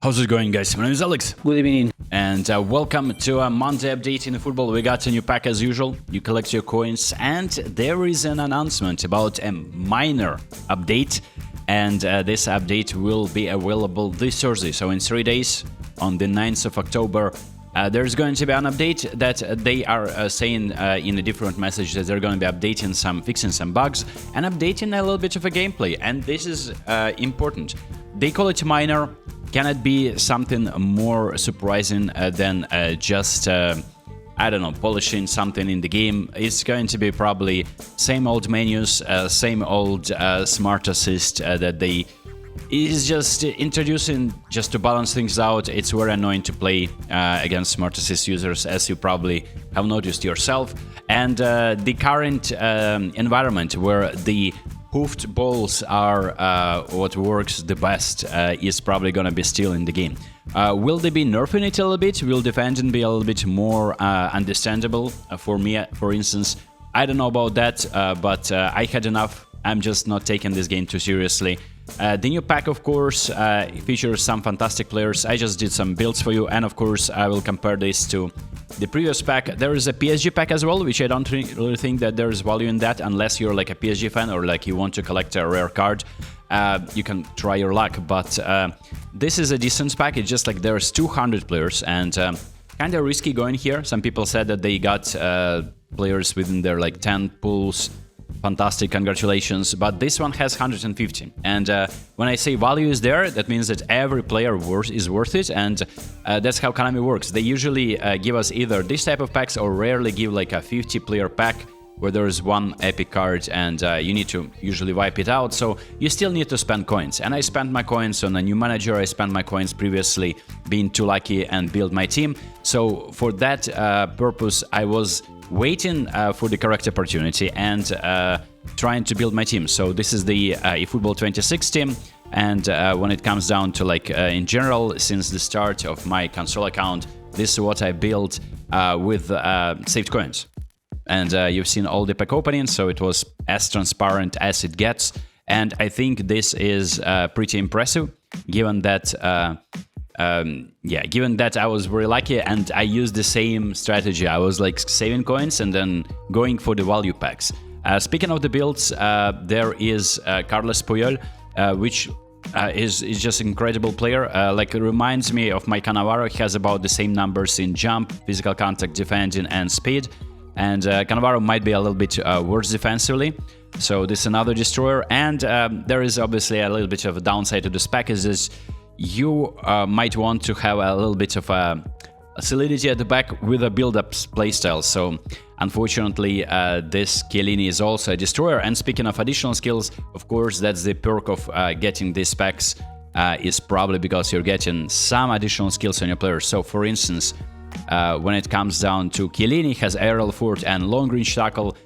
How's it going, guys? My name is Alex. Good evening. And welcome to a Monday update in eFootball. We got a new pack as usual. You collect your coins, and there is an announcement about a minor update. And this update will be available this Thursday. So in 3 days, on the 9th of October, there's going to be an update that they are saying in a different message that they're going to be updating fixing some bugs, and updating a little bit of a gameplay. And this is important. They call it minor. Can it be something more surprising than just, I don't know, polishing something in the game? It's going to be probably same old menus, same old smart assist that they is just introducing just to balance things out. It's very annoying to play against smart assist users, as you probably have noticed yourself. And the current environment where the hoofed balls are what works the best is probably gonna be still in the game. Will they be nerfing it a little bit? Will defending be a little bit more understandable for me, for instance? I don't know about that, but I had enough. I'm just not taking this game too seriously. The new pack, of course, features some fantastic players. I just did some builds for you, and of course I will compare this to the previous pack. There is a PSG pack as well, which I don't really think that there's value in that, unless you're like a PSG fan or like you want to collect a rare card. You can try your luck, but this is a decent pack. It's just like there's 200 players, and kind of risky going here. Some people said that they got players within their like 10 pools. Fantastic, congratulations, but this one has 150, and when I say value is there, that means that every player is worth it, and that's how Konami works. They usually give us either this type of packs or rarely give like a 50-player pack where there is one epic card and you need to usually wipe it out, so you still need to spend coins. And I spent my coins on a new manager. I spent my coins previously being too lucky and build my team, so for that purpose I was waiting for the correct opportunity and trying to build my team. So this is the eFootball 26 team, and when it comes down to like in general, since the start of my console account, this is what I built with saved coins. And you've seen all the pack openings, so it was as transparent as it gets, and I think this is pretty impressive, given that given that I was very lucky and I used the same strategy. I was like saving coins and then going for the value packs. Speaking of the builds, there is Carlos Puyol, which is just an incredible player. Like, it reminds me of my Cannavaro. He has about the same numbers in jump, physical contact, defending, and speed. And Cannavaro might be a little bit worse defensively. So this is another destroyer. And there is obviously a little bit of a downside to this pack, is you might want to have a little bit of a solidity at the back with a build-up playstyle. So unfortunately, this chiellini is also a destroyer. And speaking of additional skills, of course, that's the perk of getting these packs, is probably because you're getting some additional skills on your players. So for instance, when it comes down to chiellini, has aerial fort and long range tackle,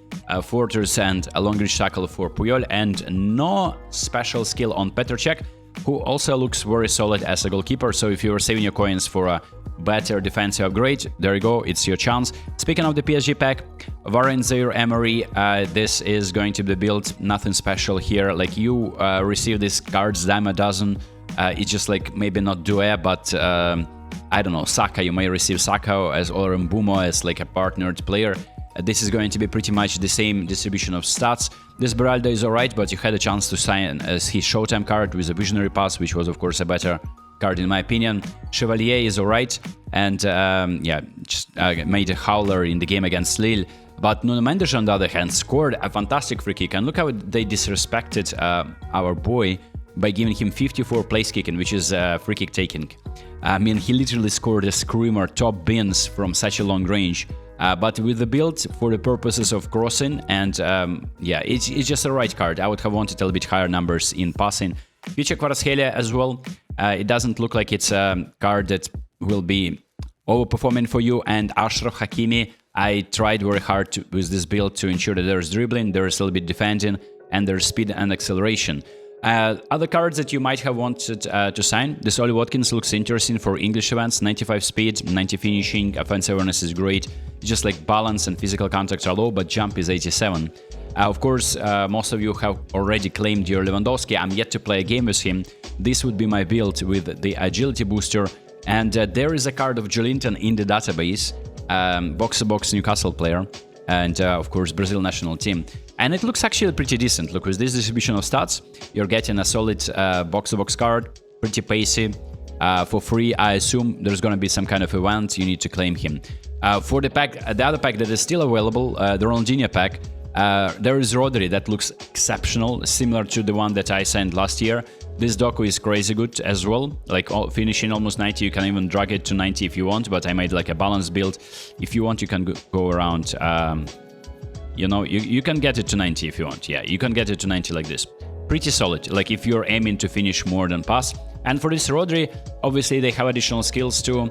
fortress and a long range tackle for Puyol, and no special skill on Cech, who also looks very solid as a goalkeeper. So if you're saving your coins for a better defensive upgrade, there you go, it's your chance. Speaking of the PSG pack, Varane, Zaire, Emery, this is going to be built, nothing special here. Like, you receive these cards dime a dozen. It's just like maybe not Due, but I don't know, Saka, you may receive Saka as or Mbumo as like a partnered player. This is going to be pretty much the same distribution of stats. This Beraldo is alright, but you had a chance to sign as his Showtime card with a Visionary Pass, which was of course a better card in my opinion. Chevalier is alright, and just made a howler in the game against Lille. But Nuno Mendes, on the other hand, scored a fantastic free kick, and look how they disrespected our boy by giving him 54 place kicking, which is free kick taking. I mean, he literally scored a screamer, top bins from such a long range. But with the build for the purposes of crossing, and it's just a right card. I would have wanted a little bit higher numbers in passing. Future Kvaratskhelia as well. It doesn't look like it's a card that will be overperforming for you. And Ashraf Hakimi, I tried very hard with this build to ensure that there's dribbling, there's a little bit defending, and there's speed and acceleration. Other cards that you might have wanted to sign. This Ollie Watkins looks interesting for English events. 95 speed, 90 finishing, offensive awareness is great. Just like balance and physical contact are low, but jump is 87. Of course, most of you have already claimed your Lewandowski. I'm yet to play a game with him. This would be my build with the agility booster. And there is a card of Joelinton in the database. Box-to-box Newcastle player. And of course, Brazil national team. And it looks actually pretty decent. Look, with this distribution of stats, you're getting a solid box-to-box card, pretty pacey. For free, I assume there's going to be some kind of event, you need to claim him. For the pack, the other pack that is still available, the Ronaldinho pack, there is Rodri that looks exceptional, similar to the one that I signed last year. This Doku is crazy good as well, like finishing almost 90, you can even drag it to 90 if you want, but I made like a balanced build. If you want, you can go around, you know, you can get it to 90 if you want, yeah, you can get it to 90 like this. Pretty solid, like if you're aiming to finish more than pass. And for this Rodri, obviously they have additional skills too.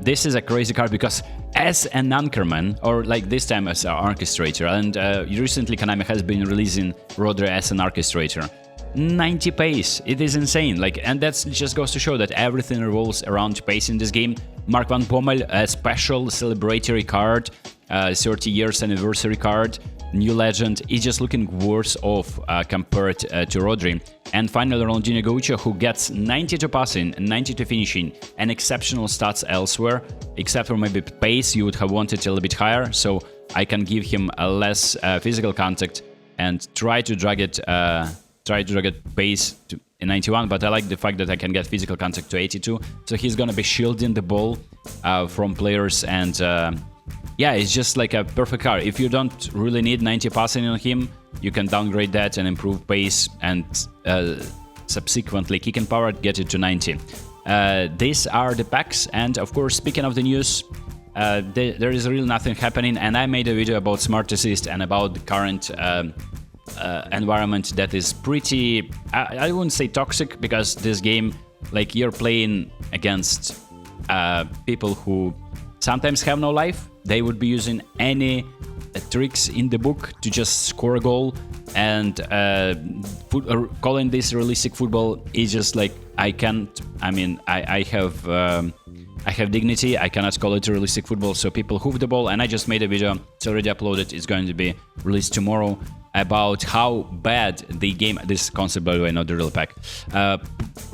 This is a crazy card because as an anchorman, or like this time as an orchestrator, and recently Konami has been releasing Rodri as an orchestrator. 90 pace, it is insane, like, and that just goes to show that everything revolves around pace in this game. Mark van Bommel, a special celebratory card, 30 years anniversary card, new legend, is just looking worse off compared to Rodri. And finally Ronaldinho Gaucho, who gets 90 to passing, 90 to finishing, and exceptional stats elsewhere, except for maybe pace, you would have wanted a little bit higher, so I can give him a less physical contact and try to drag it pace to 91, but I like the fact that I can get physical contact to 82, so he's gonna be shielding the ball from players, and yeah, it's just like a perfect card. If you don't really need 90 passing on him, you can downgrade that and improve pace, and subsequently kicking power, get it to 90. These are the packs, and of course, speaking of the news, there is really nothing happening, and I made a video about Smart Assist and about the current environment that is pretty, I wouldn't say toxic, because this game, like, you're playing against people who sometimes have no life. They would be using any tricks in the book to just score a goal, and calling this realistic football is just like, I can't, I mean, I have dignity, I cannot call it realistic football, so people hoof the ball, and I just made a video, it's already uploaded, it's going to be released tomorrow, about how bad the game, this concept by the way, not the real pack,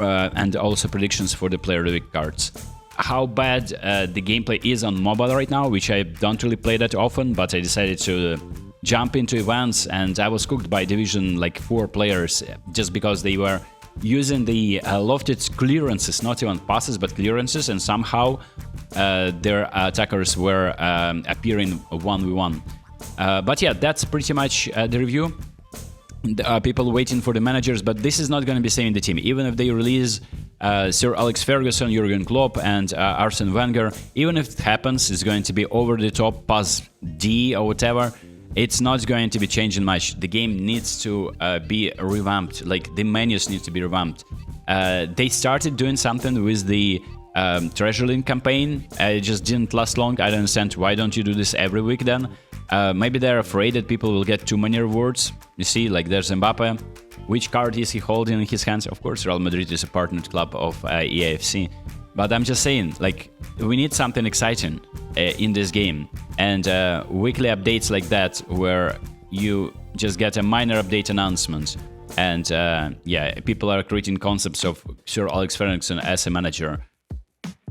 and also predictions for the player of the week cards. How bad the gameplay is on mobile right now, which I don't really play that often, but I decided to jump into events, and I was cooked by Division like 4 players just because they were using the lofted clearances, not even passes, but clearances, and somehow their attackers were appearing 1v1. But yeah, that's pretty much the review. People waiting for the managers, but this is not going to be saving the team. Even if they release Sir Alex Ferguson, Jurgen Klopp, and Arsene Wenger, even if it happens, it's going to be over the top, pass D or whatever. It's not going to be changing much. The game needs to be revamped. Like, the menus need to be revamped. They started doing something with the Treasure Link campaign. It just didn't last long. I don't understand. Why don't you do this every week then? Maybe they're afraid that people will get too many rewards. You see, like, there's Mbappe. Which card is he holding in his hands? Of course, Real Madrid is a partnered club of EAFC. But I'm just saying, like, we need something exciting in this game. And weekly updates like that, where you just get a minor update announcement. And yeah, people are creating concepts of Sir Alex Ferguson as a manager.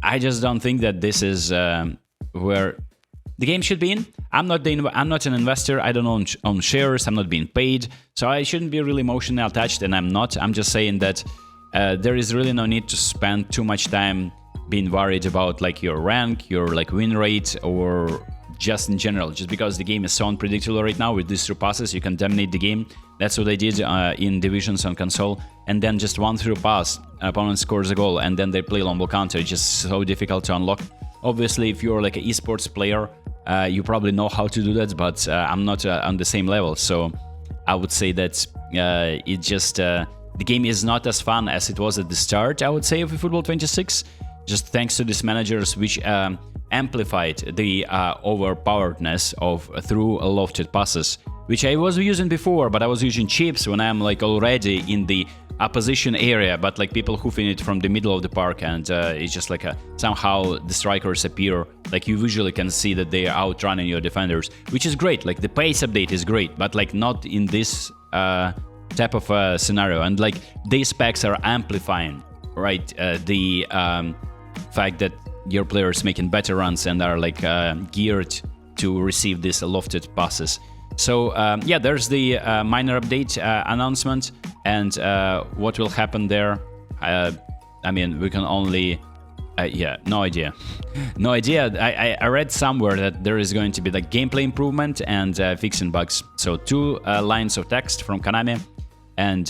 I just don't think that this is where the game should be in. I'm not an investor. I don't own shares. I'm not being paid, so I shouldn't be really emotionally attached. And I'm not. I'm just saying that there is really no need to spend too much time being worried about like your rank, your like win rate, or just in general. Just because the game is so unpredictable right now with these 3 passes, you can dominate the game. That's what they did in Divisions on console. And then just 1 through pass, an opponent scores a goal, and then they play long ball counter. It's just so difficult to unlock. Obviously, if you're like an esports player, you probably know how to do that, but I'm not on the same level. So I would say that it just the game is not as fun as it was at the start, I would say, of eFootball 26, just thanks to these managers, which amplified the overpoweredness of through lofted passes. which I was using before, but I was using chips when I'm like already in the opposition area, but like people hoofing it from the middle of the park, and it's just like somehow the strikers appear, like you visually can see that they are outrunning your defenders, which is great. Like the pace update is great, but like not in this type of scenario, and like these packs are amplifying, right, the fact that your players making better runs and are like geared to receive these lofted passes. So yeah, there's the minor update announcement, and what will happen there, I mean, we can only yeah, no idea. No idea. I read somewhere that there is going to be like gameplay improvement and fixing bugs. So 2 lines of text from Konami, and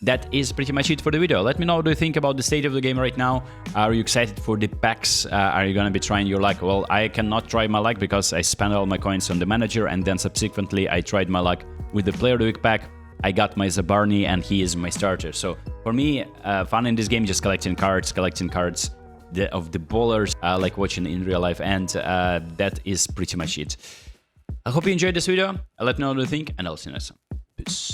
that is pretty much it for the video. Let me know what you think about the state of the game right now. Are you excited for the packs? Are you gonna be trying your luck? Well, I cannot try my luck because I spent all my coins on the manager, and then subsequently I tried my luck with the Player of the Week pack. I got my Zabarny, and he is my starter. So for me, fun in this game, just collecting cards of the bowlers, like watching in real life, and that is pretty much it. I hope you enjoyed this video. Let me know what you think, and I'll see you next time. Peace.